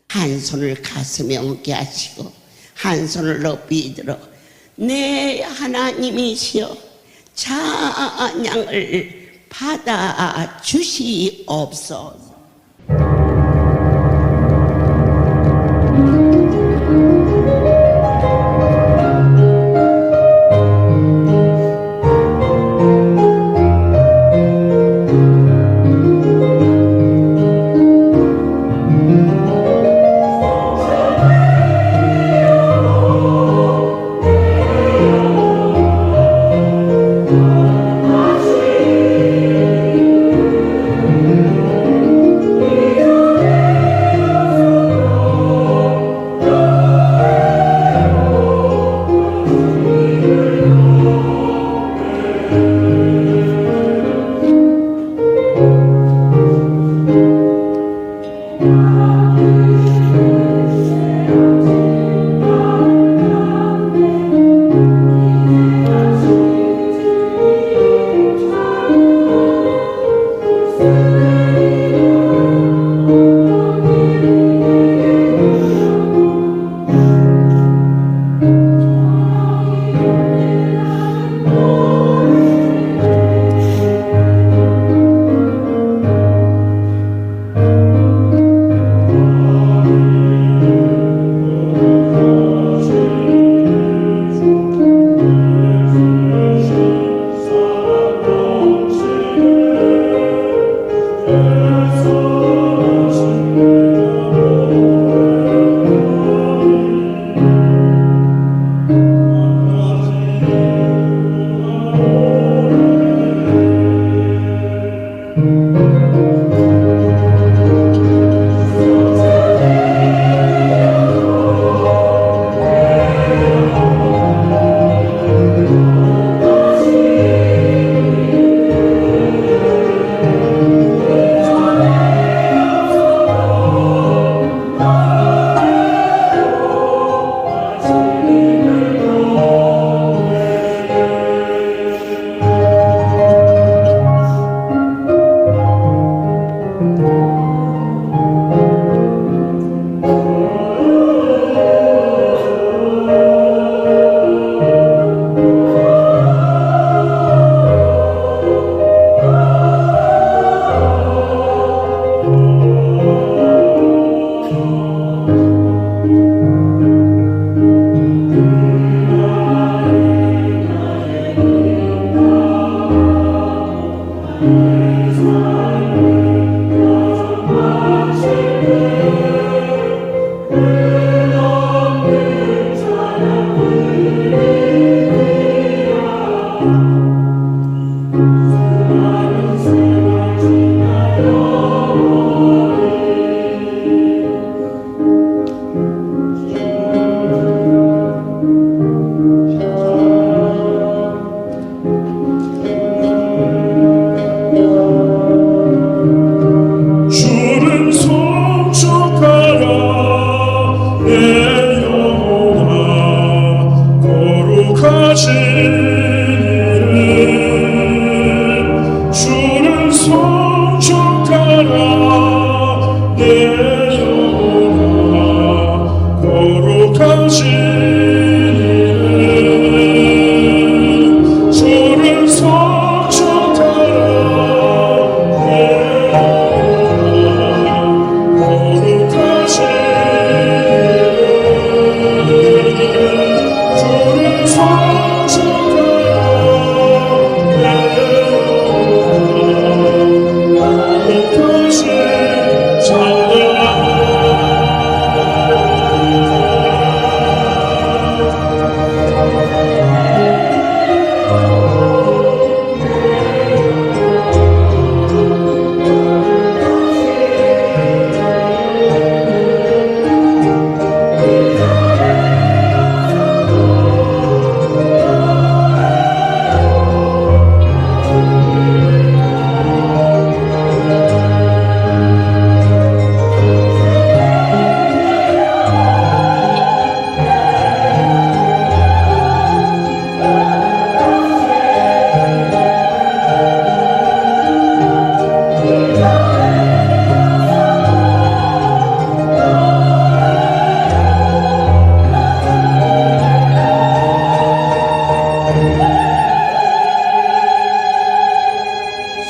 한 손을 가슴에 얹게 하시고 한 손을 높이 들어 내 하나님이시여 찬양을 받아 주시옵소서.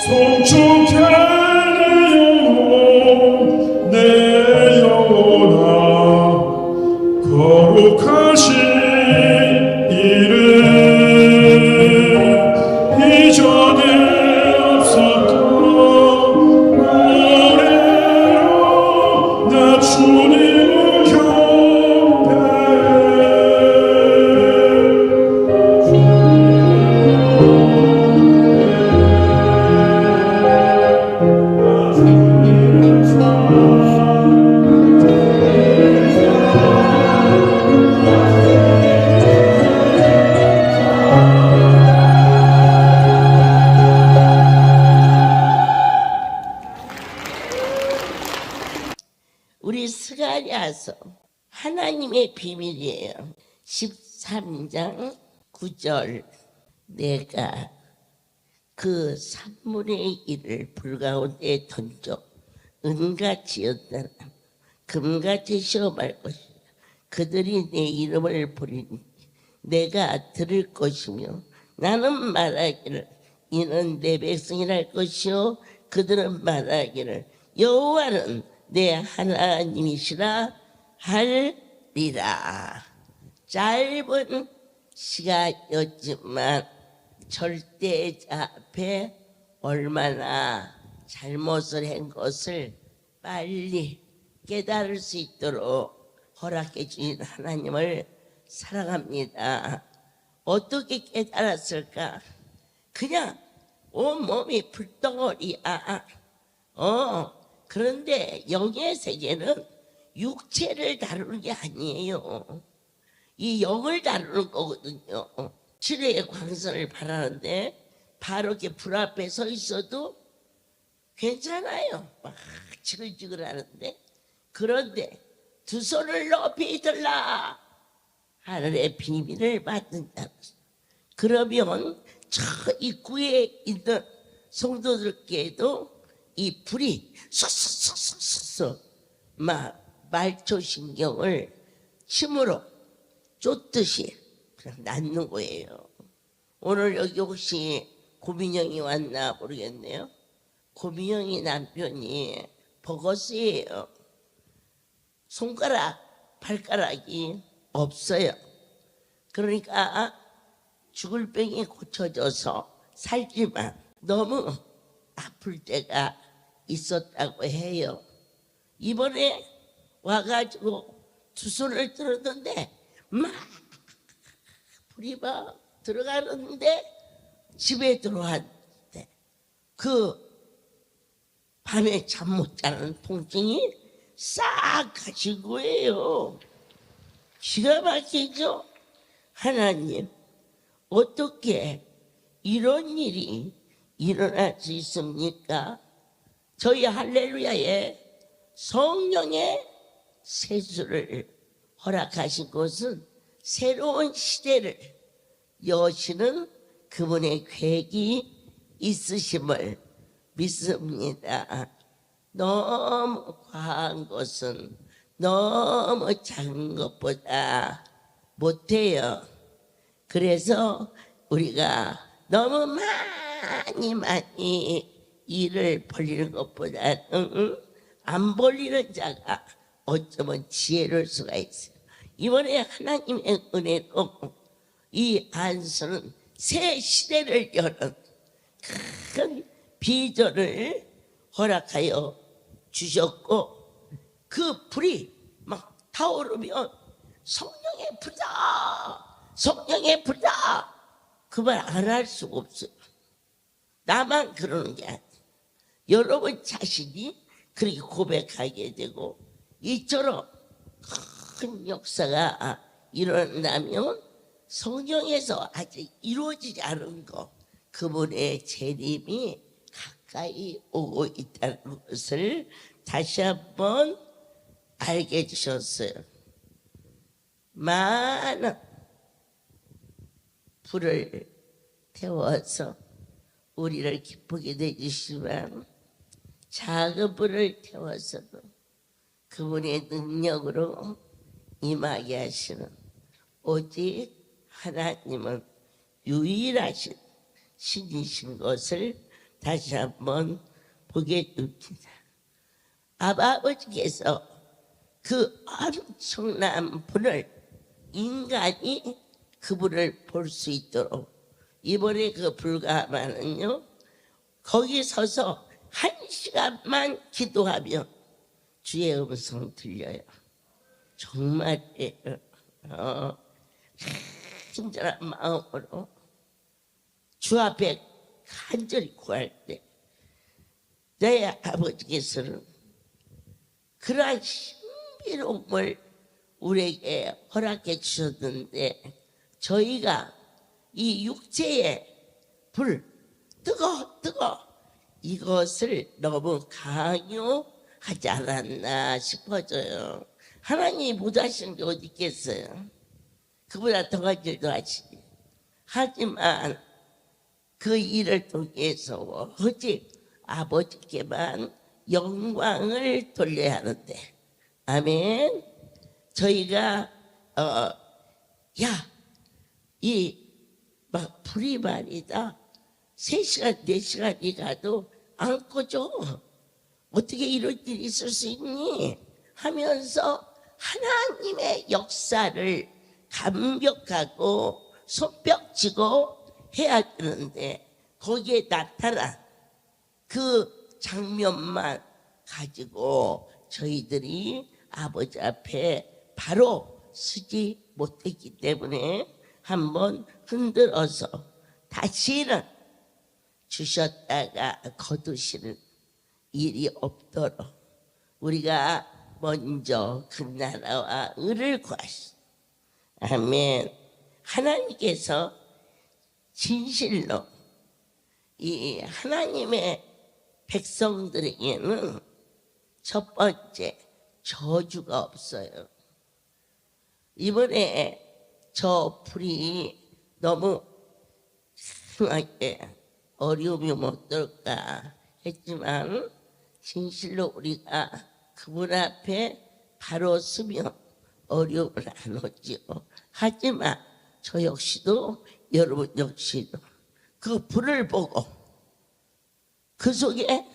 송축해 내 영혼아 거룩하신 이름 이전에 없었던 노래로 나 주님을 우리 스가랴서 하나님의 비밀이에요. 13장 9절 내가 그 3분의 1을 불 가운데 던져 은같이 였다나 금같이 시험할 것이다. 그들이 내 이름을 부리니 내가 들을 것이며 나는 말하기를 이는 내 백성이랄 것이요 그들은 말하기를 여호와는 내 하나님이시라 할리라. 짧은 시간이었지만 절대자 앞에 얼마나 잘못을 한 것을 빨리 깨달을 수 있도록 허락해 주신 하나님을 사랑합니다. 어떻게 깨달았을까? 그냥 온몸이 불덩어리야. 그런데 영의 세계는 육체를 다루는 게 아니에요. 이 영을 다루는 거거든요. 치료의 광선을 바라는데 바로 이렇게 불 앞에 서 있어도 괜찮아요. 막 지글지글 하는데, 그런데 두 손을 높이 들라 하늘의 비밀을 받는다. 그러면 저 입구에 있는 성도들께도 이 불이 쏙쏙쏙쏙쏙 막 말초신경을 침으로 쫓듯이 그냥 낳는 거예요. 오늘 여기 혹시 고민영이 왔나 모르겠네요. 고민영이 남편이 버거스예요. 손가락, 발가락이 없어요. 그러니까 죽을 병이 고쳐져서 살지만 너무 아플 때가 있었다고 해요. 이번에 와가지고 두 손을 들었는데 막 불이 막 들어가는데 집에 들어왔는데 그 밤에 잠 못 자는 통증이 싹 가신 거예요. 기가 막히죠? 하나님, 어떻게 이런 일이 일어날 수 있습니까? 저희 할렐루야에 성령의 세수를 허락하신 것은 새로운 시대를 여시는 그분의 계획이 있으심을 믿습니다. 너무 과한 것은 너무 작은 것보다 못해요. 그래서 우리가 너무 많이 일을 벌리는 것보다는 안 벌리는 자가 어쩌면 지혜로울 수가 있어요. 이번에 하나님의 은혜로 이 안수는 새 시대를 여는 큰 비전을 허락하여 주셨고, 그 불이 막 타오르면 성령의 불이다, 성령의 불이다, 그 말 안 할 수가 없어요. 나만 그러는 게 아니에요. 여러분 자신이 그렇게 고백하게 되고, 이처럼 큰 역사가 일어나면 성령에서 아직 이루어지지 않은 것, 그분의 재림이 가까이 오고 있다는 것을 다시 한번 알게 해주셨어요. 많은 불을 태워서 우리를 기쁘게 해주시지만 작은 불을 태워서도 그분의 능력으로 임하게 하시는 오직 하나님은 유일하신 신이신 것을 다시 한번 보게 됩니다. 아버지께서 그 엄청난 분을 인간이 그분을 볼 수 있도록 이번에 그 불가마는요 거기 서서 1시간만 기도하면 주의 음성 들려요. 정말이에요. 친절한 마음으로 주 앞에 간절히 구할 때 내 아버지께서는 그러한 신비로운 걸 우리에게 허락해 주셨는데 저희가 이 육체의 불 뜨거 이것을 너무 강요하지 않았나 싶어져요. 하나님이 못하시는 게 어디 있겠어요. 그보다 더한 일도 하시니. 하지만 그 일을 통해서 오직 아버지께만 영광을 돌려야 하는데 아멘. 저희가 막 불이 말이다 3시간 4시간이 가도 안 꺼져. 어떻게 이런 일이 있을 수 있니 하면서 하나님의 역사를 감격하고 손뼉치고 해야 되는데 거기에 나타난 그 장면만 가지고 저희들이 아버지 앞에 바로 서지 못했기 때문에 한번 흔들어서 다시는 주셨다가 거두시는 일이 없도록 우리가 먼저 그 나라와 의를 구하시. 아멘. 하나님께서 진실로 이 하나님의 백성들에게는 첫 번째 저주가 없어요. 이번에 저 불이 너무 심하게 어려움이 어떨까 했지만 진실로 우리가 그분 앞에 바로 서면 어려움을 안 오지요. 하지만 저 역시도 여러분 역시도 그 불을 보고 그 속에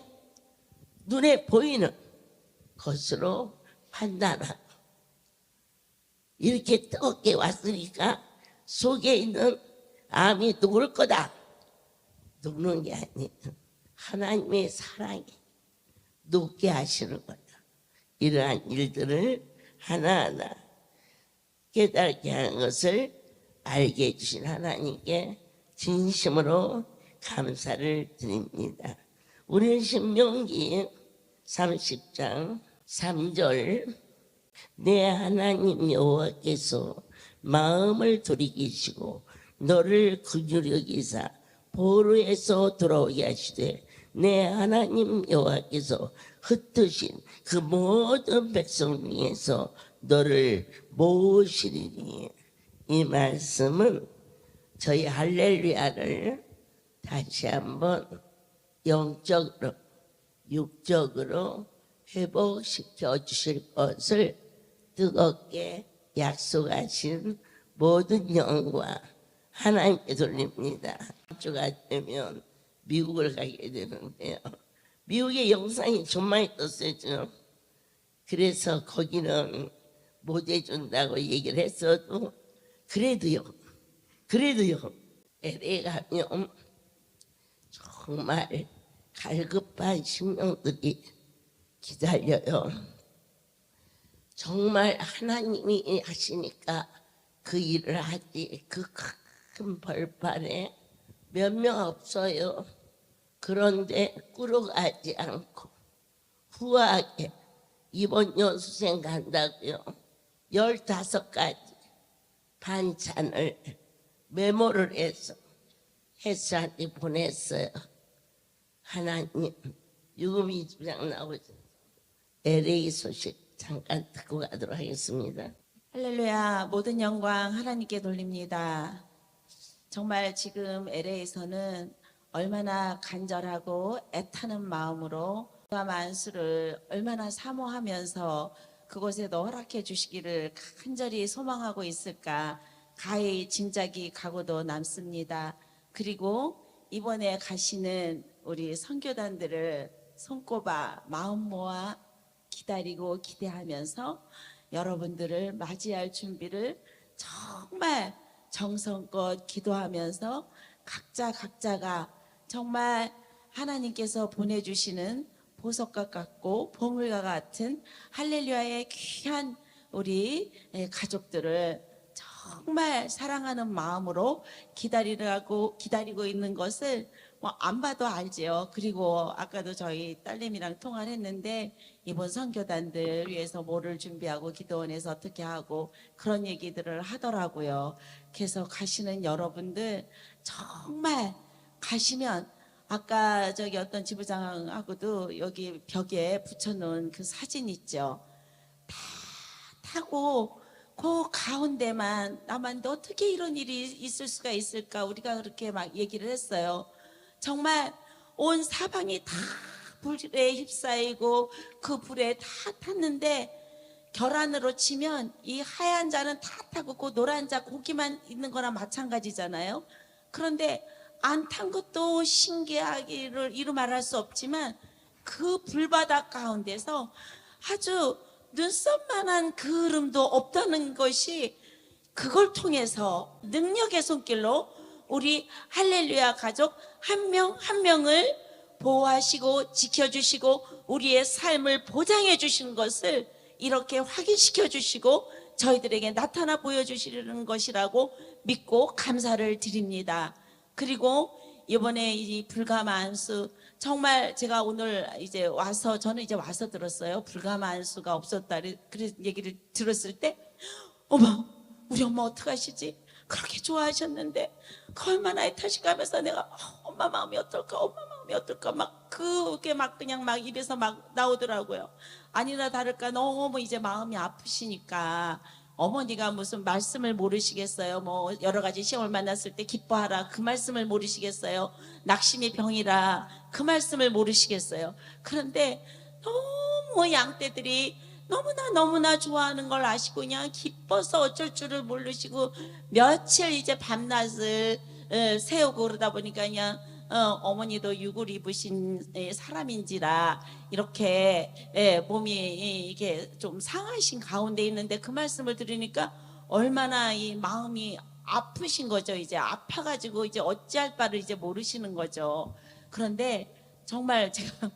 눈에 보이는 것으로 판단하고 이렇게 뜨겁게 왔으니까 속에 있는 암이 녹을 거다. 녹는 게 아니에요. 하나님의 사랑이 녹게 하시는 거다. 이러한 일들을 하나하나 깨닫게 하는 것을 알게 해주신 하나님께 진심으로 감사를 드립니다. 우리는 신명기 30장 3절 내 하나님 여호와께서 마음을 돌이키시고 너를 긍휼히 여기사 보루에서 돌아오게 하시되 내 하나님 여호와께서 흩으신 그 모든 백성 중에서 너를 모으시리니. 이 말씀은 저희 할렐루야를 다시 한번 영적으로 육적으로 회복시켜 주실 것을 뜨겁게 약속하신 모든 영광 하나님께 돌립니다. 주가 되면 미국을 가게 되는데요. 미국의 영상이 좀 많이 떴어요. 지금. 그래서 거기는 못 해준다고 얘기를 했어도 그래도요 LA 가면 정말 갈급한 심령들이 기다려요. 정말 하나님이 하시니까 그 일을 하지 그 큰 벌판에 몇 명 없어요. 그런데 꾸러가지 않고 후하게 이번 연수생 간다고요. 15가지 반찬을 메모를 해서 햇살한테 보냈어요. 하나님 유금이 주장 나오죠. LA 소식 잠깐 듣고 가도록 하겠습니다. 할렐루야. 모든 영광 하나님께 돌립니다. 정말 지금 LA에서는 얼마나 간절하고 애타는 마음으로 만수를 얼마나 사모하면서 그곳에도 허락해 주시기를 간절히 소망하고 있을까 가히 짐작이 가고도 남습니다. 그리고 이번에 가시는 우리 선교단들을 손꼽아 마음 모아 기다리고 기대하면서 여러분들을 맞이할 준비를 정말 정성껏 기도하면서 각자가 정말 하나님께서 보내주시는 보석과 같고 보물과 같은 할렐루야의 귀한 우리 가족들을 정말 사랑하는 마음으로 기다리고 있는 것을 뭐 안 봐도 알지요. 그리고 아까도 저희 딸내미랑 통화를 했는데 이번 선교단들 위해서 뭐를 준비하고 기도원에서 어떻게 하고 그런 얘기들을 하더라고요. 그래서 가시는 여러분들 정말 가시면 아까 저기 어떤 지부장하고도 여기 벽에 붙여놓은 그 사진 있죠. 다 타고 그 가운데만 남았는데 어떻게 이런 일이 있을 수가 있을까 우리가 그렇게 막 얘기를 했어요. 정말 온 사방이 다 불에 휩싸이고 그 불에 다 탔는데 결안으로 치면 이 하얀 자는 다 타고 그 노란 자 고기만 있는 거나 마찬가지잖아요. 그런데 안 탄 것도 신기하기를 이루 말할 수 없지만 그 불바다 가운데서 아주 눈썹만한 그을음도 없다는 것이 그걸 통해서 능력의 손길로 우리 할렐루야 가족 한 명 한 명을 보호하시고 지켜주시고 우리의 삶을 보장해 주시는 것을 이렇게 확인시켜 주시고 저희들에게 나타나 보여주시는 것이라고 믿고 감사를 드립니다. 그리고 이번에 이 불가마 안수 정말 제가 오늘 이제 와서 저는 이제 와서 들었어요. 불가마 안수가 없었다 그런 얘기를 들었을 때 어머 우리 엄마 어떡하시지? 그렇게 좋아하셨는데 그 얼마나 애타시가면서 내가 엄마 마음이 어떨까 막 그게 막 그냥 막 입에서 막 나오더라고요. 아니나 다를까 너무 이제 마음이 아프시니까 어머니가 무슨 말씀을 모르시겠어요. 뭐 여러 가지 시험을 만났을 때 기뻐하라 그 말씀을 모르시겠어요. 낙심이 병이라 그 말씀을 모르시겠어요. 그런데 너무 양떼들이 너무나 좋아하는 걸 아시고 그냥 기뻐서 어쩔 줄을 모르시고 며칠 이제 밤낮을 세우고 그러다 보니까 그냥 어머니도 육을 입으신 사람인지라 이렇게 몸이 이게 좀 상하신 가운데 있는데 그 말씀을 들으니까 얼마나 이 마음이 아프신 거죠. 이제 아파가지고 이제 어찌할 바를 이제 모르시는 거죠. 그런데 정말 제가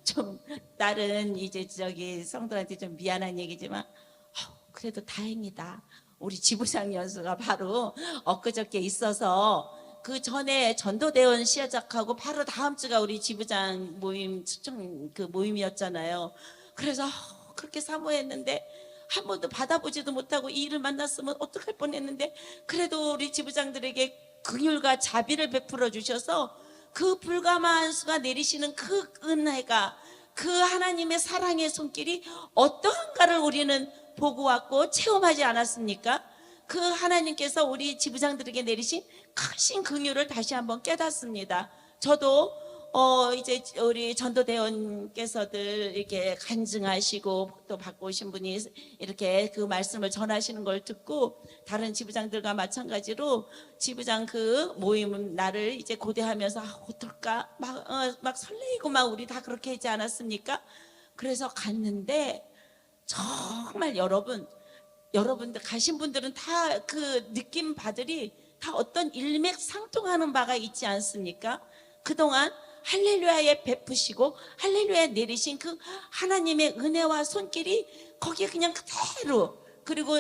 좀 다른 이제 저기 성도한테 좀 미안한 얘기지만 그래도 다행이다. 우리 지부장 연수가 바로 엊그저께 있어서 그 전에 전도대원 시작하고 바로 다음 주가 우리 지부장 모임 추천 그 모임이었잖아요. 그래서 그렇게 사모했는데 한 번도 받아보지도 못하고 이 일을 만났으면 어떡할 뻔했는데 그래도 우리 지부장들에게 긍휼과 자비를 베풀어 주셔서 그 불가마 안수가 내리시는 그 은혜가 그 하나님의 사랑의 손길이 어떠한가를 우리는 보고 왔고 체험하지 않았습니까? 그 하나님께서 우리 지부장들에게 내리신 크신 긍휼을 다시 한번 깨닫습니다. 저도 이제 우리 전도대원께서들 이렇게 간증하시고 또 받고 오신 분이 이렇게 그 말씀을 전하시는 걸 듣고 다른 지부장들과 마찬가지로 지부장 그 모임 나를 이제 고대하면서 어떨까 막 설레이고 막 우리 다 그렇게 하지 않았습니까? 그래서 갔는데 정말 여러분들 가신 분들은 다 그 느낌 바들이 다 어떤 일맥상통하는 바가 있지 않습니까? 그동안 할렐루야에 베푸시고 할렐루야에 내리신 그 하나님의 은혜와 손길이 거기에 그냥 그대로 그리고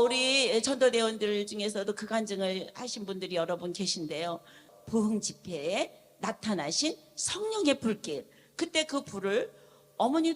우리 전도대원들 중에서도 그 간증을 하신 분들이 여러 분 계신데요. 부흥 집회에 나타나신 성령의 불길 그때 그 불을 어머니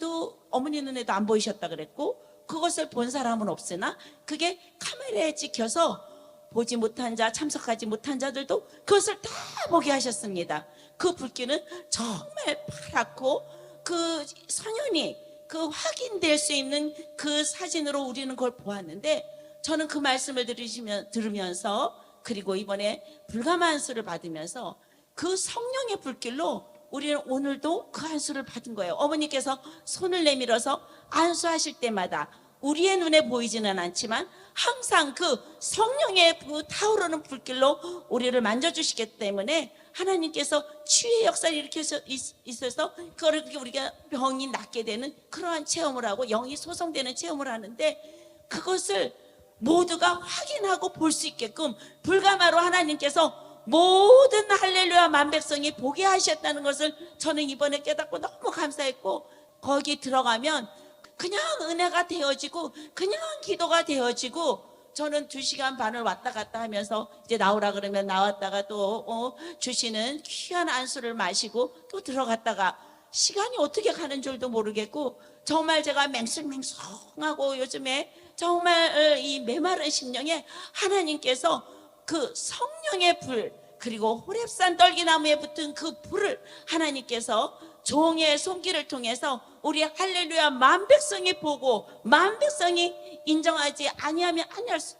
눈에도 안 보이셨다 그랬고 그것을 본 사람은 없으나 그게 카메라에 찍혀서 보지 못한 자 참석하지 못한 자들도 그것을 다 보게 하셨습니다. 그 불길은 정말 파랗고 그 선연히 그 확인될 수 있는 그 사진으로 우리는 그걸 보았는데 저는 그 말씀을 들으면서 그리고 이번에 불가마 안수를 받으면서 그 성령의 불길로 우리는 오늘도 그 안수를 받은 거예요. 어머니께서 손을 내밀어서 안수하실 때마다 우리의 눈에 보이지는 않지만 항상 그 성령의 그 타오르는 불길로 우리를 만져주시기 때문에 하나님께서 치유의 역사를 일으켜서 있어서 그거를 우리가 병이 낫게 되는 그러한 체험을 하고 영이 소성되는 체험을 하는데, 그것을 모두가 확인하고 볼 수 있게끔 불가마로 하나님께서 모든 할렐루야 만백성이 보게 하셨다는 것을 저는 이번에 깨닫고 너무 감사했고, 거기 들어가면 그냥 은혜가 되어지고 그냥 기도가 되어지고, 저는 2시간 반을 왔다 갔다 하면서 이제 나오라 그러면 나왔다가 또 주시는 귀한 안수를 마시고 또 들어갔다가 시간이 어떻게 가는 줄도 모르겠고, 정말 제가 맹숭맹숭하고 요즘에 정말 이 메마른 심령에 하나님께서 그 성령의 불, 그리고 호렙산 떨기나무에 붙은 그 불을 하나님께서 종의 손길을 통해서 우리 할렐루야 만백성이 보고 만백성이 인정하지 아니하면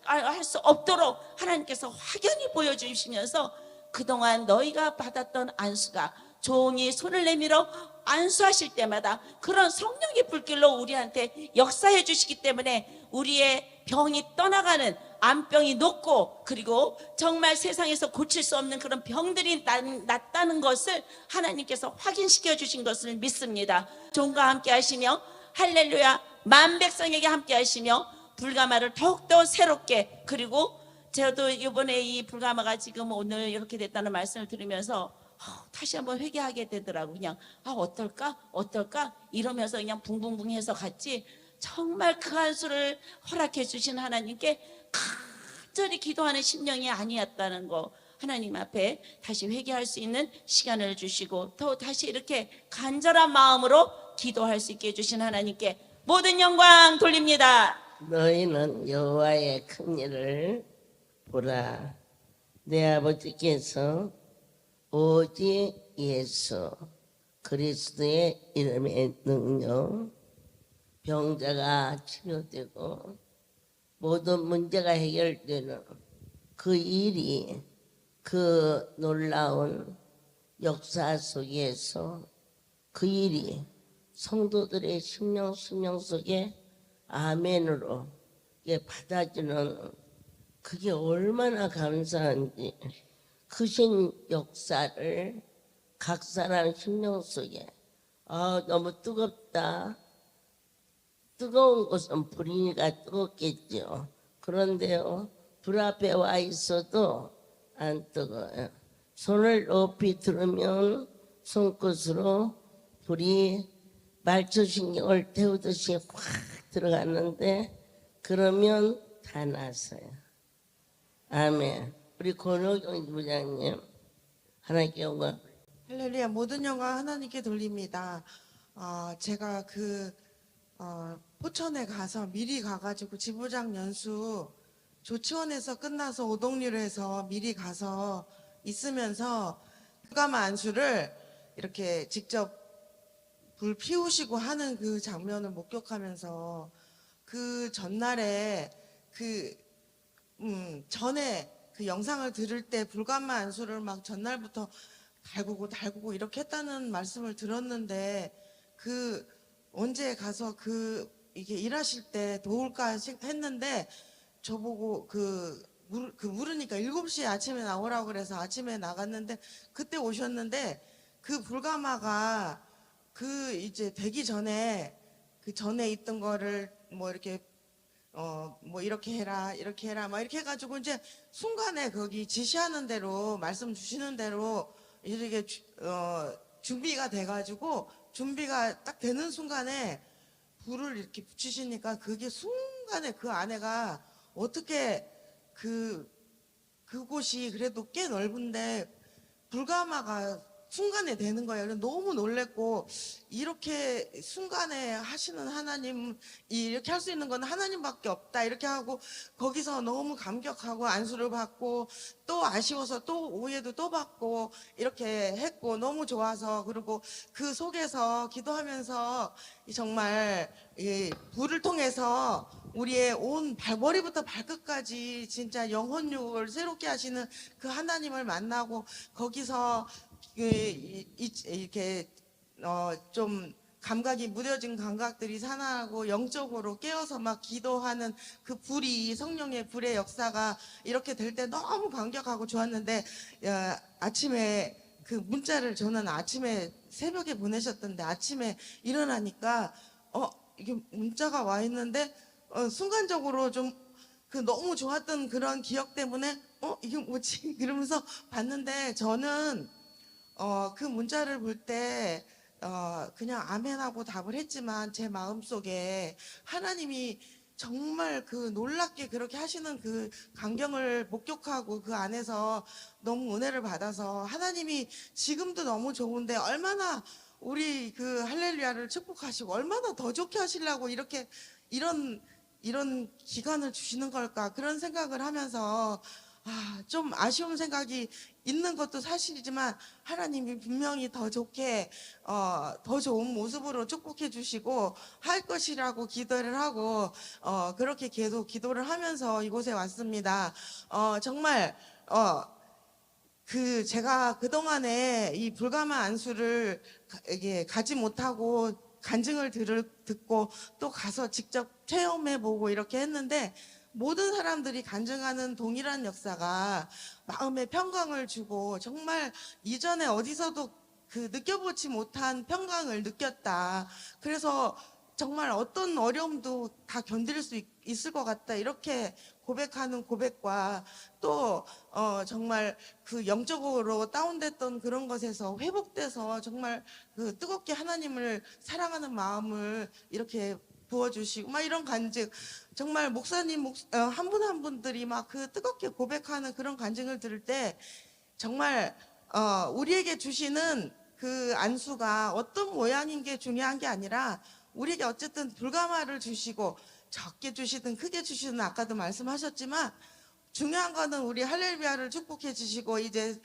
할 수 없도록 하나님께서 확연히 보여주시면서, 그동안 너희가 받았던 안수가 종이 손을 내밀어 안수하실 때마다 그런 성령의 불길로 우리한테 역사해 주시기 때문에 우리의 병이 떠나가는, 암병이 녹고, 그리고 정말 세상에서 고칠 수 없는 그런 병들이 낫다는 것을 하나님께서 확인시켜 주신 것을 믿습니다. 종과 함께 하시며 할렐루야 만백성에게 함께 하시며 불가마를 더욱더 새롭게, 그리고 저도 이번에 이 불가마가 지금 오늘 이렇게 됐다는 말씀을 들으면서 다시 한번 회개하게 되더라고. 그냥 어떨까 이러면서 그냥 붕붕붕 해서 갔지, 정말 그 안수를 허락해 주신 하나님께 간절히 기도하는 심령이 아니었다는 거, 하나님 앞에 다시 회개할 수 있는 시간을 주시고 또 다시 이렇게 간절한 마음으로 기도할 수 있게 해주신 하나님께 모든 영광 돌립니다. 너희는 여호와의 큰 일을 보라. 내 아버지께서 오직 예수 그리스도의 이름의 능력 병자가 치료되고 모든 문제가 해결되는 그 일이, 그 놀라운 역사 속에서 그 일이 성도들의 심령 속에 아멘으로 받아주는, 그게 얼마나 감사한지. 크신 역사를 각 사람 심령 속에, 너무 뜨겁다. 뜨거운 곳은 불이니까 뜨겁겠죠. 그런데요, 불 앞에 와 있어도 안 뜨거워요. 손을 높이 들으면 손끝으로 불이 말초신경을 태우듯이 확 들어갔는데, 그러면 다 났어요. 아멘. 우리 권호경 부장님, 하나님께 영광. 할렐루야. 모든 영광 하나님께 돌립니다. 제가 포천에 가서 미리 가가지고 지부장 연수 조치원에서 끝나서 오동리로 해서 미리 가서 있으면서 불가마 안수를 이렇게 직접 불 피우시고 하는 그 장면을 목격하면서, 그 전날에 전에 그 영상을 들을 때 불가마 안수를 막 전날부터 달구고 이렇게 했다는 말씀을 들었는데, 언제 가서 이게 일하실 때 도울까 했는데, 저보고 물으니까 7시에 아침에 나오라고 그래서 아침에 나갔는데, 그때 오셨는데, 그 불가마가 이제 되기 전에 전에 있던 거를 이렇게 이렇게 해라 막 이렇게 해가지고 이제 순간에 거기 지시하는 대로 말씀 주시는 대로 이렇게 준비가 돼가지고, 준비가 딱 되는 순간에 불을 이렇게 붙이시니까 그게 순간에 그 안에가 어떻게 그곳이 그래도 꽤 넓은데 불가마가 순간에 되는 거예요. 그래서 너무 놀랬고, 이렇게 순간에 하시는 하나님, 이렇게 할 수 있는 건 하나님밖에 없다 이렇게 하고, 거기서 너무 감격하고 안수를 받고 또 아쉬워서 또 오해도 또 받고 이렇게 했고, 너무 좋아서, 그리고 그 속에서 기도하면서 정말 불을 통해서 우리의 온 발머리부터 발끝까지 진짜 영혼육을 새롭게 하시는 그 하나님을 만나고, 거기서 이렇게 좀 감각이 무뎌진 감각들이 산화하고 영적으로 깨어서 막 기도하는 그 불이 성령의 불의 역사가 이렇게 될 때 너무 감격하고 좋았는데 아침에 그 문자를 저는 아침에 새벽에 보내셨던데 아침에 일어나니까 이게 문자가 와 있는데 순간적으로 좀 그 너무 좋았던 그런 기억 때문에 이게 뭐지? 그러면서 봤는데 저는 그 문자를 볼 때 그냥 아멘하고 답을 했지만 제 마음속에 하나님이 정말 그 놀랍게 그렇게 하시는 그 광경을 목격하고 그 안에서 너무 은혜를 받아서 하나님이 지금도 너무 좋은데 얼마나 우리 그 할렐루야를 축복하시고 얼마나 더 좋게 하시려고 이렇게 이런 기간을 주시는 걸까 그런 생각을 하면서 좀 아쉬운 생각이 있는 것도 사실이지만 하나님이 분명히 더 좋게 더 좋은 모습으로 축복해 주시고 할 것이라고 기도를 하고 그렇게 계속 기도를 하면서 이곳에 왔습니다. 정말 제가 그동안에 이 불가마 안수를 이게 가지 못하고 간증을 듣고 또 가서 직접 체험해보고 이렇게 했는데 모든 사람들이 간증하는 동일한 역사가 마음에 평강을 주고 정말 이전에 어디서도 그 느껴보지 못한 평강을 느꼈다. 그래서 정말 어떤 어려움도 다 견딜 수 있을 것 같다. 이렇게 고백하는 고백과 또 정말 그 영적으로 다운됐던 그런 것에서 회복돼서 정말 그 뜨겁게 하나님을 사랑하는 마음을 이렇게 부어주시고 막 이런 간증 정말 목사님 한 분 한 분들이 막 그 뜨겁게 고백하는 그런 간증을 들을 때 정말 우리에게 주시는 그 안수가 어떤 모양인 게 중요한 게 아니라 우리에게 어쨌든 불가마를 주시고 적게 주시든 크게 주시든 아까도 말씀하셨지만 중요한 거는 우리 할렐루야를 축복해 주시고 이제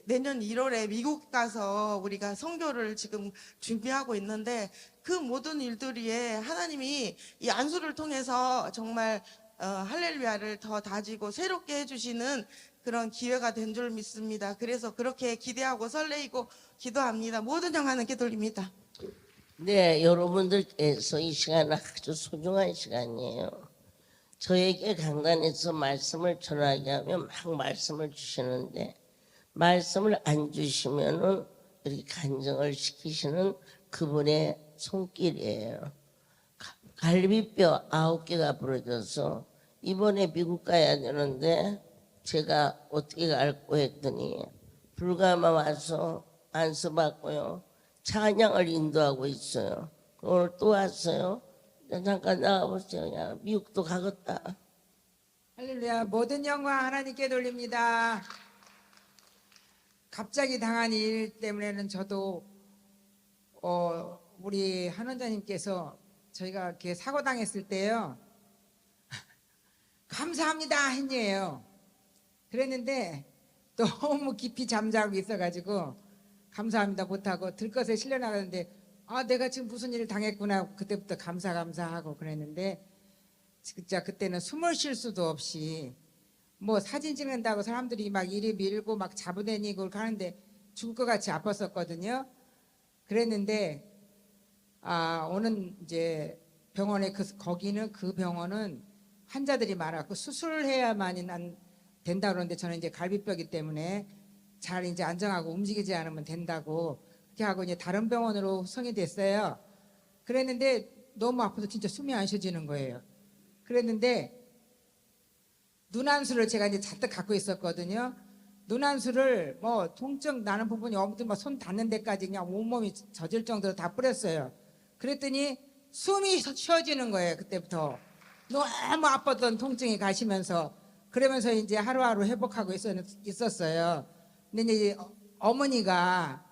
내년 1월에 미국 가서 우리가 선교를 지금 준비하고 있는데 그 모든 일들이에 하나님이 이 안수를 통해서 정말 할렐루야를 더 다지고 새롭게 해주시는 그런 기회가 된 줄 믿습니다. 그래서 그렇게 기대하고 설레이고 기도합니다. 모든 영광께 돌립니다. 네, 여러분들께서 이 시간은 아주 소중한 시간이에요. 저에게 강단에서 말씀을 전하게 하면 막 말씀을 주시는데 말씀을 안 주시면은 이렇게 간증을 시키시는 그분의 손길이에요. 갈비뼈 9개가 부러져서 이번에 미국 가야 되는데 제가 어떻게 갈고 했더니 불가마 와서 안수 받고요. 찬양을 인도하고 있어요. 오늘 또 왔어요. 잠깐 나가보세요. 야, 미국도 가겠다. 할렐루야. 모든 영광 하나님께 돌립니다. 갑자기 당한 일 때문에는 저도 우리 한원자님께서 저희가 이렇게 사고 당했을 때요. 감사합니다 했네요. 그랬는데 너무 깊이 잠자고 있어가지고 감사합니다 못하고 들것에 실려 나가는데 내가 지금 무슨 일을 당했구나. 그때부터 감사하고 그랬는데 진짜 그때는 숨을 쉴 수도 없이 뭐 사진 찍는다고 사람들이 막 이리 밀고 막 잡아다니고 하는데 죽을 것 같이 아팠었거든요. 그랬는데 오는 이제 병원에 거기는 그 병원은 환자들이 많았고 수술을 해야만이 된다 그러는데 저는 이제 갈비뼈기 때문에 잘 이제 안정하고 움직이지 않으면 된다고 그렇게 하고 이제 다른 병원으로 후송이 됐어요. 그랬는데 너무 아파서 진짜 숨이 안 쉬어지는 거예요. 그랬는데 눈안수를 제가 이제 잔뜩 갖고 있었거든요. 눈안수를 뭐 통증 나는 부분이 없든 뭐 손 닿는 데까지 그냥 온몸이 젖을 정도로 다 뿌렸어요. 그랬더니 숨이 쉬어지는 거예요. 그때부터 너무 아팠던 통증이 가시면서 그러면서 이제 하루하루 회복하고 있었어요. 근데 이제 어머니가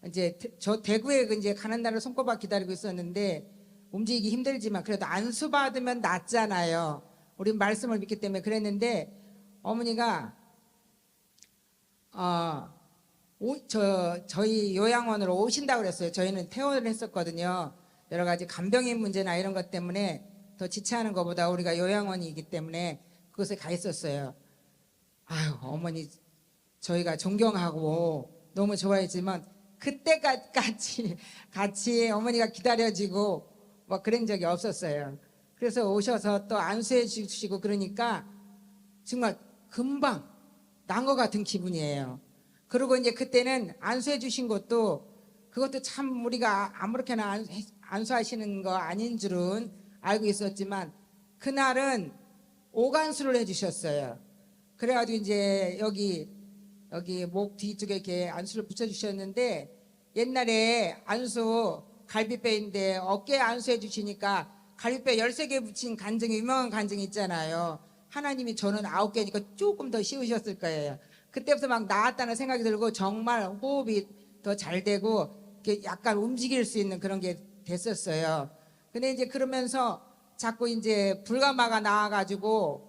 이제 저 대구에 이제 가는 날을 손꼽아 기다리고 있었는데 움직이기 힘들지만 그래도 안수 받으면 낫잖아요. 우리 말씀을 믿기 때문에 그랬는데 어머니가 저희 요양원으로 오신다고 그랬어요. 저희는 퇴원을 했었거든요. 여러 가지 간병인 문제나 이런 것 때문에 더 지체하는 것보다 우리가 요양원이기 때문에 그곳에 가 있었어요. 아유, 어머니 저희가 존경하고 너무 좋아했지만 그때까지 같이 어머니가 기다려지고 뭐 그런 적이 없었어요. 그래서 오셔서 또 안수해 주시고 그러니까 정말 금방 난 것 같은 기분이에요. 그리고 이제 그때는 안수해 주신 것도 그것도 참 우리가 아무렇게나 안수하시는 거 아닌 줄은 알고 있었지만 그날은 오간수를 해주셨어요. 그래가지고 이제 여기 목 뒤쪽에 이렇게 안수를 붙여주셨는데 옛날에 안수 갈비뼈인데 어깨에 안수해 주시니까 갈비뼈 13개 붙인 간증이 유명한 간증이 있잖아요. 하나님이 저는 9개니까 조금 더 씌우셨을 거예요. 그때부터 막 나았다는 생각이 들고 정말 호흡이 더 잘 되고 이렇게 약간 움직일 수 있는 그런 게 됐었어요. 근데 이제 그러면서 자꾸 이제 불가마가 나와가지고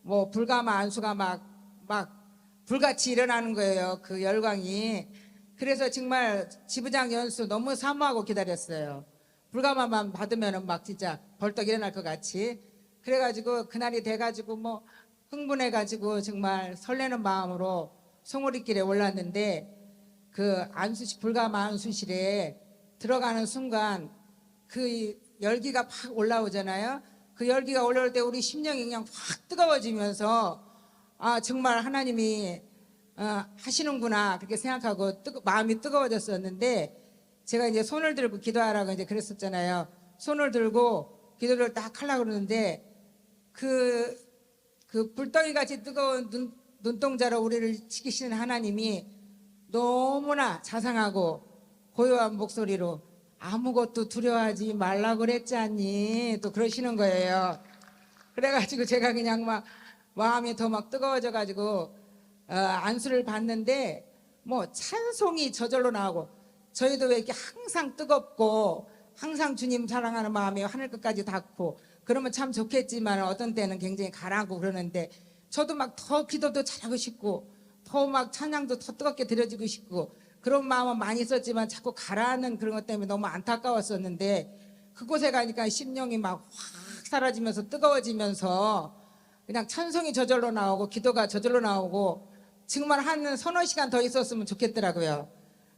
뭐 불가마 안수가 막 불같이 일어나는 거예요. 그 열광이. 그래서 정말 지부장 연수 너무 사모하고 기다렸어요. 불가마만 받으면은 막 진짜 벌떡 일어날 것 같이. 그래가지고 그날이 돼가지고 뭐 흥분해가지고 정말 설레는 마음으로 송오리길에 올랐는데 그 안수실 불가마 안수실에 들어가는 순간 그 열기가 팍 올라오잖아요. 그 열기가 올라올 때 우리 심령이 그냥 확 뜨거워지면서 아 정말 하나님이 하시는구나 그렇게 생각하고 마음이 뜨거워졌었는데 제가 이제 손을 들고 기도하라고 이제 그랬었잖아요. 손을 들고 기도를 딱 하려고 그러는데 그 불덩이 같이 뜨거운 눈동자로 우리를 지키시는 하나님이 너무나 자상하고 고요한 목소리로 아무것도 두려워하지 말라고 그랬지 않니? 또 그러시는 거예요. 그래가지고 제가 그냥 막 마음이 더 막 뜨거워져가지고 안수를 받는데 뭐 찬송이 저절로 나오고 저희도 왜 이렇게 항상 뜨겁고 항상 주님 사랑하는 마음이 하늘 끝까지 닿고 그러면 참 좋겠지만 어떤 때는 굉장히 가라고 그러는데 저도 막 더 기도도 잘하고 싶고 더 막 찬양도 더 뜨겁게 드려지고 싶고 그런 마음은 많이 있었지만 자꾸 가라는 그런 것 때문에 너무 안타까웠었는데 그곳에 가니까 심령이 막 확 사라지면서 뜨거워지면서 그냥 찬송이 저절로 나오고 기도가 저절로 나오고 정말 한 서너 시간 더 있었으면 좋겠더라고요.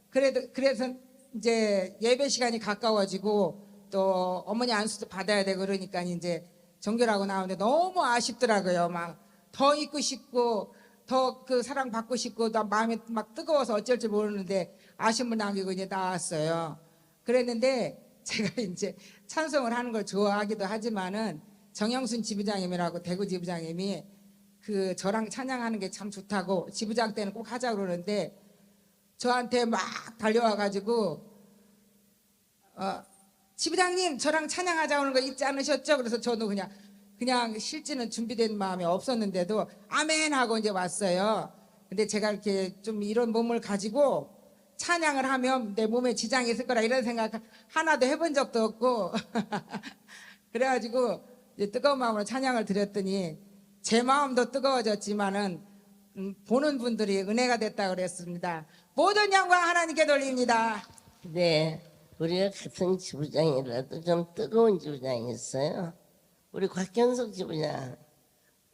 그래서 이제 예배 시간이 가까워지고 또 어머니 안수도 받아야 되고 그러니까 이제 정결하고 나오는데 너무 아쉽더라고요. 막 더 있고 싶고 더 그 사랑 받고 싶고 나 마음이 막 뜨거워서 어쩔 줄 모르는데 아쉬움을 남기고 이제 나왔어요. 그랬는데 제가 이제 찬송을 하는 걸 좋아하기도 하지만은 정영순 지부장님이라고 대구 지부장님이 그 저랑 찬양하는 게 참 좋다고 지부장 때는 꼭 하자 그러는데 저한테 막 달려와가지고 지부장님 저랑 찬양하자 오는 거 잊지 않으셨죠? 그래서 저도 그냥 실지는 준비된 마음이 없었는데도 아멘 하고 이제 왔어요. 근데 제가 이렇게 좀 이런 몸을 가지고 찬양을 하면 내 몸에 지장이 있을 거라 이런 생각 하나도 해본 적도 없고 그래가지고 이제 뜨거운 마음으로 찬양을 드렸더니 제 마음도 뜨거워졌지만은 보는 분들이 은혜가 됐다고 그랬습니다. 모든 영광 하나님께 돌립니다. 네, 우리가 같은 지부장이라도 좀 뜨거운 지부장이 있어요. 우리 곽현석 지부장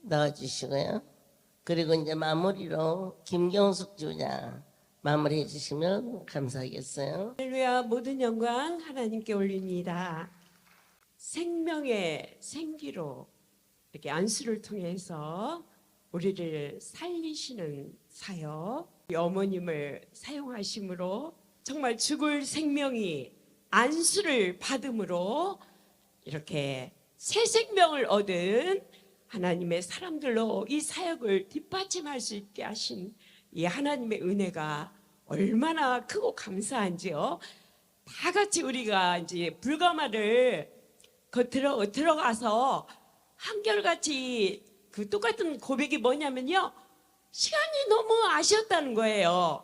나와주시고요. 그리고 이제 마무리로 김경숙 지부장 마무리해 주시면 감사하겠어요. 할렐루야. 모든 영광 하나님께 올립니다. 생명의 생기로 이렇게 안수를 통해서 우리를 살리시는 사역, 어머님을 사용하심으로 정말 죽을 생명이 안수를 받음으로 이렇게 새 생명을 얻은 하나님의 사람들로 이 사역을 뒷받침할 수 있게 하신 이 하나님의 은혜가 얼마나 크고 감사한지요. 다 같이 우리가 이제 불가마를 들어가서 한결같이 그 똑같은 고백이 뭐냐면요. 시간이 너무 아쉬웠다는 거예요.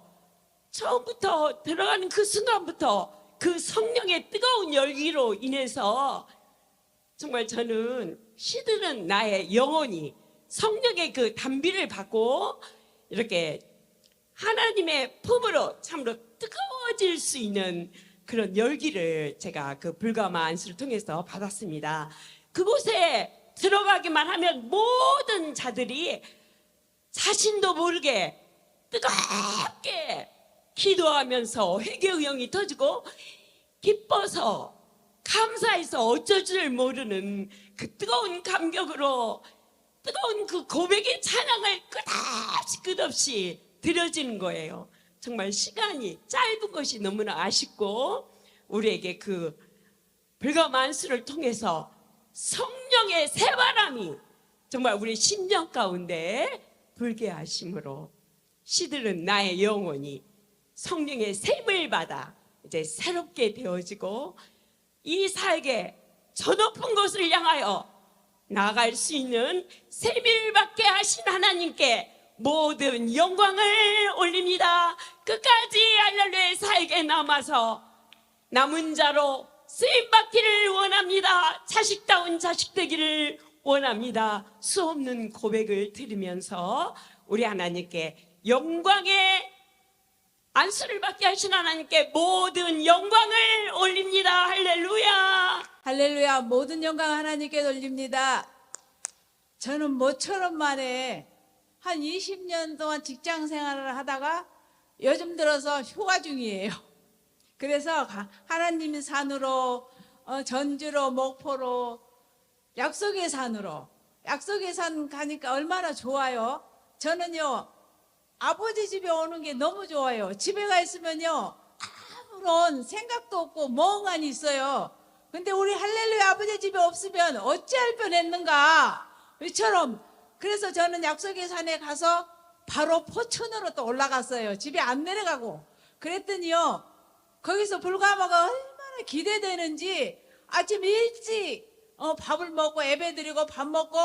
처음부터 들어가는 그 순간부터 그 성령의 뜨거운 열기로 인해서 정말 저는 시드는 나의 영혼이 성령의 그 단비를 받고 이렇게 하나님의 품으로 참으로 뜨거워질 수 있는 그런 열기를 제가 그 불가마 안수를 통해서 받았습니다. 그곳에 들어가기만 하면 모든 자들이 자신도 모르게 뜨겁게 기도하면서 회개의 영이 터지고 기뻐서 감사해서 어쩔 줄 모르는 그 뜨거운 감격으로 뜨거운 그 고백의 찬양을 끝없이 드려지는 거예요. 정말 시간이 짧은 것이 너무나 아쉽고 우리에게 그 불가만수를 통해서 성령의 새바람이 정말 우리 심령 가운데 불게 하심으로 시들은 나의 영혼이 성령의 샘을 받아 이제 새롭게 되어지고 이 사역에 저 높은 곳을 향하여 나아갈 수 있는 샘을 받게 하신 하나님께 모든 영광을 올립니다. 끝까지 할렐루야 사역에 남아서 남은 자로 쓰임받기를 원합니다. 자식다운 자식 되기를 원합니다. 수없는 고백을 들으면서 우리 하나님께 영광의 안수를 받게 하신 하나님께 모든 영광을 올립니다. 할렐루야. 할렐루야. 모든 영광 하나님께 돌립니다. 저는 모처럼 만에 한 20년 동안 직장 생활을 하다가 요즘 들어서 휴가 중이에요. 그래서 하나님의 산으로 전주로 목포로 약속의 산으로 약속의 산 가니까 얼마나 좋아요. 저는요 아버지 집에 오는 게 너무 좋아요. 집에 가 있으면요 아무런 생각도 없고 멍하니 있어요. 근데 우리 할렐루야 아버지 집에 없으면 어찌할 뻔했는가 이처럼. 그래서 저는 약속의 산에 가서 바로 포천으로 또 올라갔어요. 집에 안 내려가고. 그랬더니요 거기서 불가마가 얼마나 기대되는지 아침 일찍 밥을 먹고 예배 드리고 밥 먹고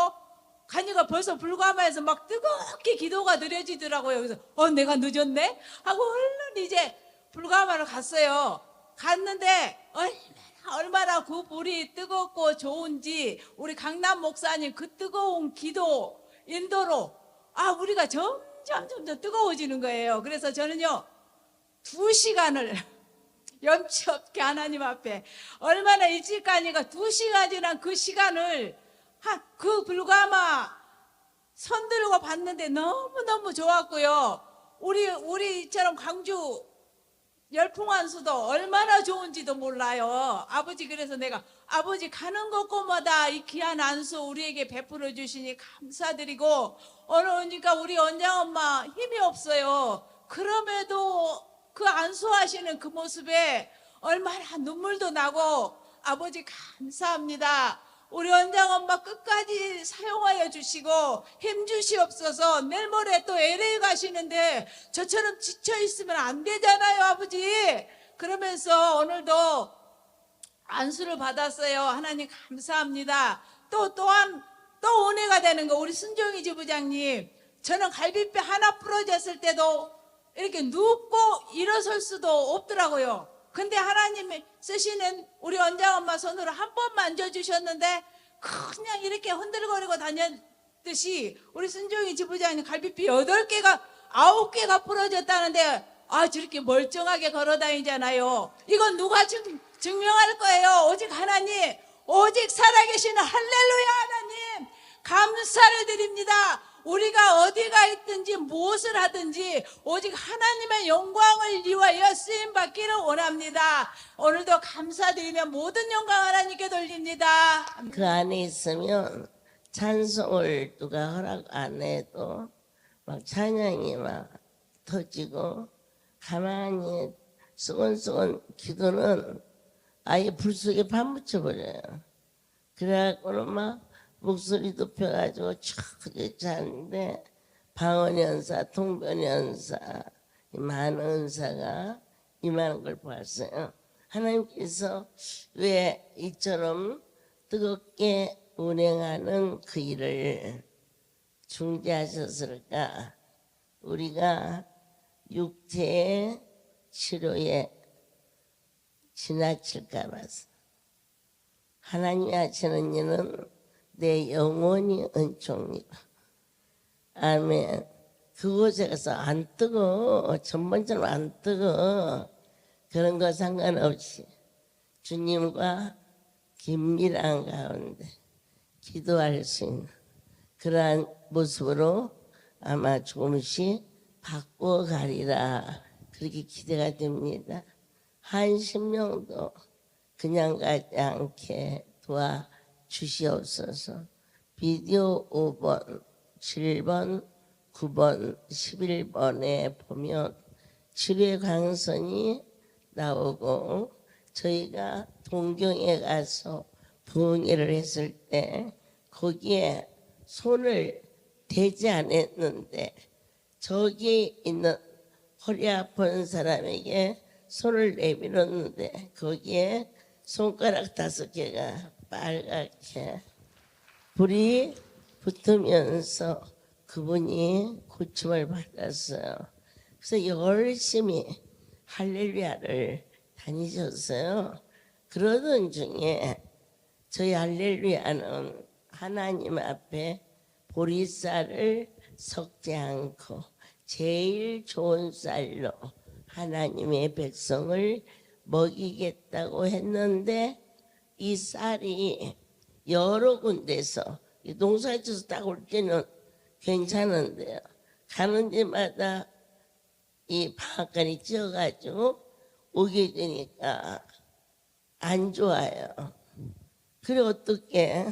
가니까 벌써 불가마에서 막 뜨겁게 기도가 드려지더라고요. 그래서 내가 늦었네 하고 얼른 이제 불가마로 갔어요. 갔는데 얼마나 그 불이 뜨겁고 좋은지 우리 강남 목사님 그 뜨거운 기도 인도로 우리가 점점 뜨거워지는 거예요. 그래서 저는요 2시간을 염치 없게 하나님 앞에 얼마나 일찍 가니까 2시간 지난 그 시간을 그 불가마 선 들고 봤는데 너무너무 좋았고요. 우리처럼 광주 열풍환수도 얼마나 좋은지도 몰라요. 아버지 그래서 내가 아버지 가는 곳곳마다 이 귀한 안수 우리에게 베풀어 주시니 감사드리고 오니까 우리 원장엄마 힘이 없어요. 그럼에도 그 안수하시는 그 모습에 얼마나 눈물도 나고 아버지 감사합니다. 우리 원장엄마 끝까지 사용하여 주시고 힘 주시옵소서. 내일 모레 또 LA 가시는데 저처럼 지쳐 있으면 안 되잖아요 아버지. 그러면서 오늘도 안수를 받았어요. 하나님 감사합니다. 또한 은혜가 되는 거 우리 순종희 지부장님, 저는 갈비뼈 하나 부러졌을 때도 이렇게 눕고 일어설 수도 없더라고요. 근데 하나님이 쓰시는 우리 원장엄마 손으로 한 번 만져주셨는데 그냥 이렇게 흔들거리고 다녔듯이 우리 순종희 지부장님 갈비뼈 8개가 9개가 부러졌다는데 저렇게 멀쩡하게 걸어다니잖아요. 이건 누가 증명할 거예요? 오직 하나님, 오직 살아계시는 할렐루야 하나님 감사를 드립니다. 우리가 어디가 있든지 무엇을 하든지 오직 하나님의 영광을 위하여 쓰임받기를 원합니다. 오늘도 감사드리며 모든 영광 하나님께 돌립니다. 그 안에 있으면 찬송을 누가 허락 안 해도 막 찬양이 막 터지고 가만히 수건수건 기도는 아예 불 속에 파묻혀버려요. 그래갖고는 막 목소리 높여가지고 촥 자는데 방언연사, 통변연사 많은 은사가 임하는 걸 보았어요. 하나님께서 왜 이처럼 뜨겁게 운행하는 그 일을 중재하셨을까? 우리가 육체의 치료에 지나칠까 봐서. 하나님이 하시는 일은 내 영혼이 은총이다. 아멘. 그곳에 가서 안 뜨거. 전번처럼 안 뜨거. 그런 거 상관없이 주님과 긴밀한 가운데 기도할 수 있는 그러한 모습으로 아마 조금씩 바꿔가리라 그렇게 기대가 됩니다. 한심령도 그냥 가지 않게 도와주시옵소서. 비디오 5번, 7번, 9번, 11번에 보면 치료의 광선이 나오고 저희가 동경에 가서 부흥회를 했을 때 거기에 손을 대지 않았는데 저기 있는 허리 아픈 사람에게 손을 내밀었는데 거기에 손가락 5개가 빨갛게 불이 붙으면서 그분이 고침을 받았어요. 그래서 열심히 할렐루야를 다니셨어요. 그러던 중에 저희 할렐루야는 하나님 앞에 보리쌀을 섞지 않고 제일 좋은 쌀로 하나님의 백성을 먹이겠다고 했는데 이 쌀이 여러 군데서 농사에 쳐서 딱 올 때는 괜찮은데요. 가는 데마다 이 방앗간이 쪄가지고 오게 되니까 안 좋아요. 그래 어떻게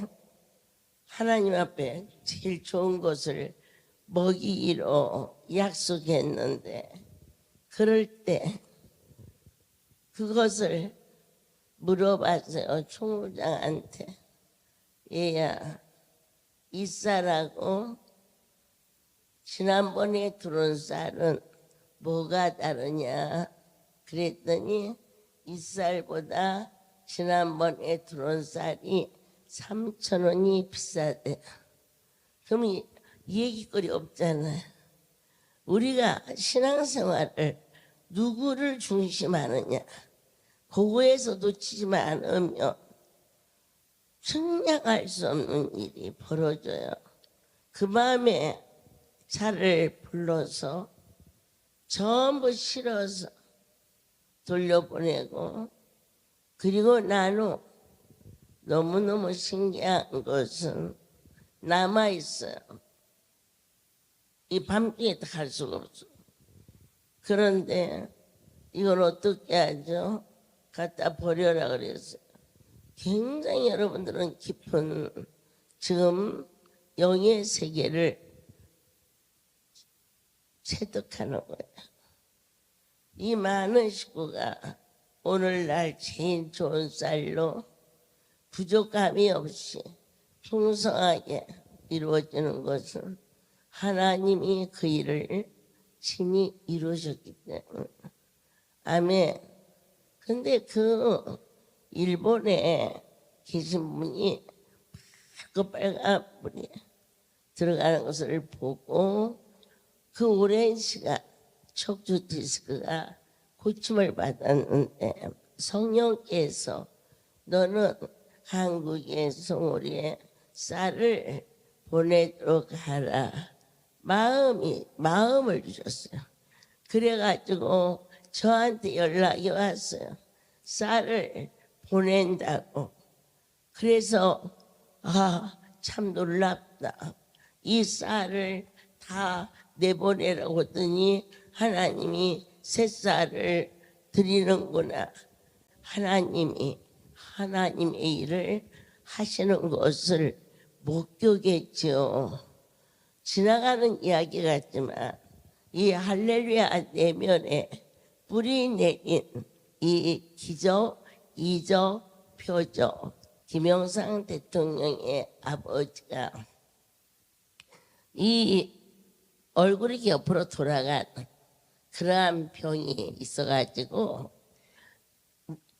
하나님 앞에 제일 좋은 것을 먹이기로 약속했는데 그럴 때 그것을 물어봤어요. 총무장한테. 얘야 이 쌀하고 지난번에 들어온 쌀은 뭐가 다르냐 그랬더니 이 쌀보다 지난번에 들어온 쌀이 3,000원이 비싸대. 그럼 이 얘기거리 없잖아요. 우리가 신앙생활을 누구를 중심하느냐 그거에서 놓치지 않으면 생략할 수 없는 일이 벌어져요. 그 마음에 차를 불러서 전부 실어서 돌려보내고 그리고 나는 너무너무 신기한 것은 남아있어요. 이 밤중에 갈 수가 없어. 그런데 이걸 어떻게 하죠? 갖다 버려라 그랬어요. 굉장히 여러분들은 깊은 지금 영의 세계를 체득하는 거예요. 이 많은 식구가 오늘날 제일 좋은 쌀로 부족함이 없이 풍성하게 이루어지는 것은 하나님이 그 일을 친히 이루셨기 때문에. 아멘. 근데 그 일본에 계신 분이 그 빨간 불이 들어가는 것을 보고 그 오랜 시간 척추 디스크가 고침을 받았는데 성령께서 너는 한국에서 우리의 쌀을 보내도록 하라. 마음을 주셨어요. 그래가지고 저한테 연락이 왔어요. 쌀을 보낸다고. 그래서 참 놀랍다. 이 쌀을 다 내보내라고 했더니 하나님이 새 쌀을 드리는구나. 하나님이 하나님의 일을 하시는 것을 목격했죠. 지나가는 이야기 같지만 이 할렐루야 내면에 뿌리 내린 이 기적, 이적, 표적 김영삼 대통령의 아버지가 이 얼굴이 옆으로 돌아간 그러한 병이 있어가지고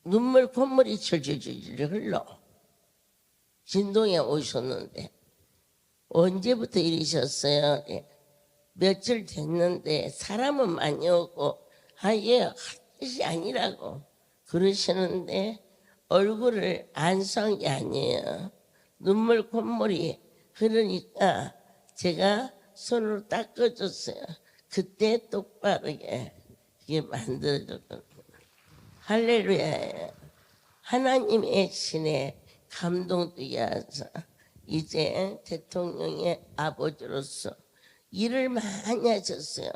눈물 콧물이 줄줄줄 흘러 진동에 오셨는데 언제부터 이러셨어요? 며칠 됐는데 사람은 많이 오고 아예 뜻이 아니라고 그러시는데 얼굴을 안수한 게 아니에요. 눈물 콧물이 흐르니까 제가 손으로 닦아줬어요. 그때 똑바르게 이게 만들어졌거든요. 할렐루야예요. 하나님의 신에 감동되게 하사 이제 대통령의 아버지로서 일을 많이 하셨어요.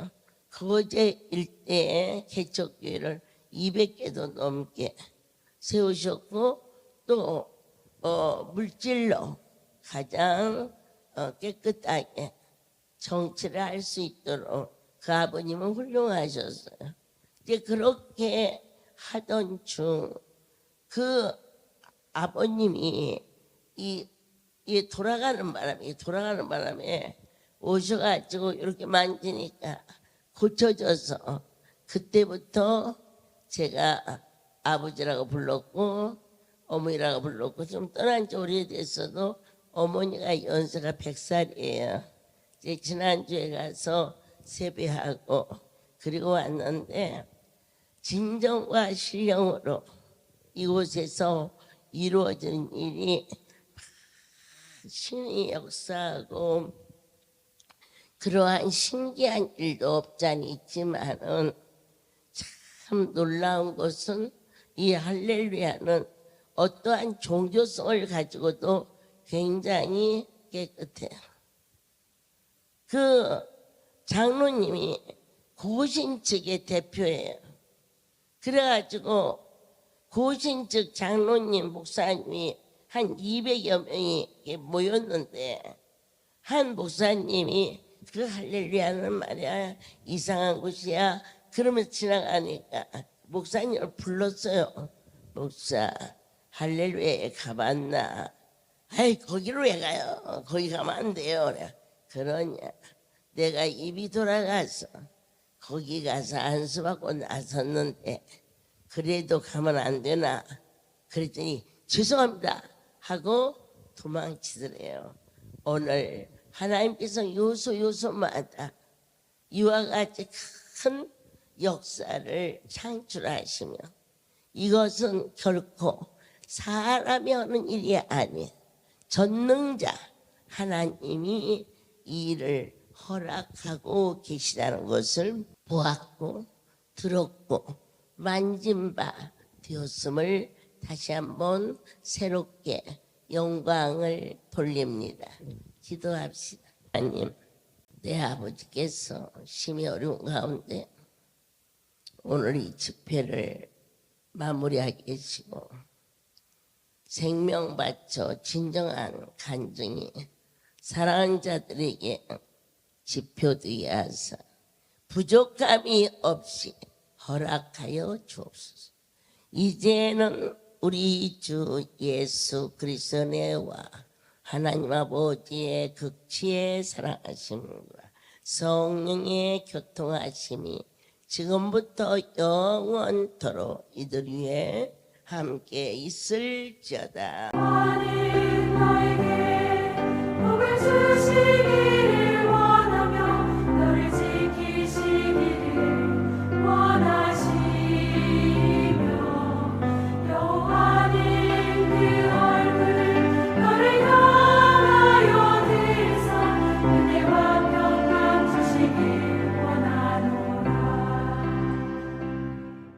거제 일대에 개척교회를 200개도 넘게 세우셨고 또 물질로 가장 깨끗하게 정치를 할 수 있도록 그 아버님은 훌륭하셨어요. 이제 그렇게 하던 중 그 아버님이 이 돌아가는 바람에 오셔가지고 이렇게 만지니까 고쳐져서 그때부터 제가 아버지라고 불렀고 어머니라고 불렀고 좀 떠난 지 오래됐어도 어머니가 연세가 100살이에요. 이제 지난주에 가서 세배하고 그리고 왔는데 진정과 신령으로 이곳에서 이루어진 일이 신이 역사하고 그러한 신기한 일도 없잖니 있지만은 참 놀라운 것은 이 할렐루야는 어떠한 종교성을 가지고도 굉장히 깨끗해요. 그 장로님이 고신 측의 대표예요. 그래가지고 고신 측 장로님 목사님이 한 200여 명이 모였는데 한 목사님이 그 할렐루야는 말이야 이상한 곳이야 그러면서 지나가니까 목사님을 불렀어요. 목사 할렐루야에 가봤나? 아이 거기로 왜 가요? 거기 가면 안 돼요. 그러냐 내가 입이 돌아가서 거기 가서 안수받고 나섰는데 그래도 가면 안 되나? 그랬더니 죄송합니다 하고 도망치더래요. 오늘 하나님께서 요소마다 이와 같이 큰 역사를 창출하시며 이것은 결코 사람이 하는 일이 아니에요. 전능자 하나님이 이 일을 허락하고 계시다는 것을 보았고 들었고 만진 바 되었음을 다시 한번 새롭게 영광을 돌립니다. 기도합시다. 하나님, 내 아버지께서 심히 어려운 가운데 오늘 이 집회를 마무리하게 계시고 생명 바쳐 진정한 간증이 사랑하는 자들에게 지표되게 하사 부족함이 없이 허락하여 주옵소서. 이제는 우리 주 예수 그리스도의 은혜와 하나님 아버지의 극치의 사랑하심과 성령의 교통하심이 지금부터 영원토록 이들 위에 함께 있을지어다.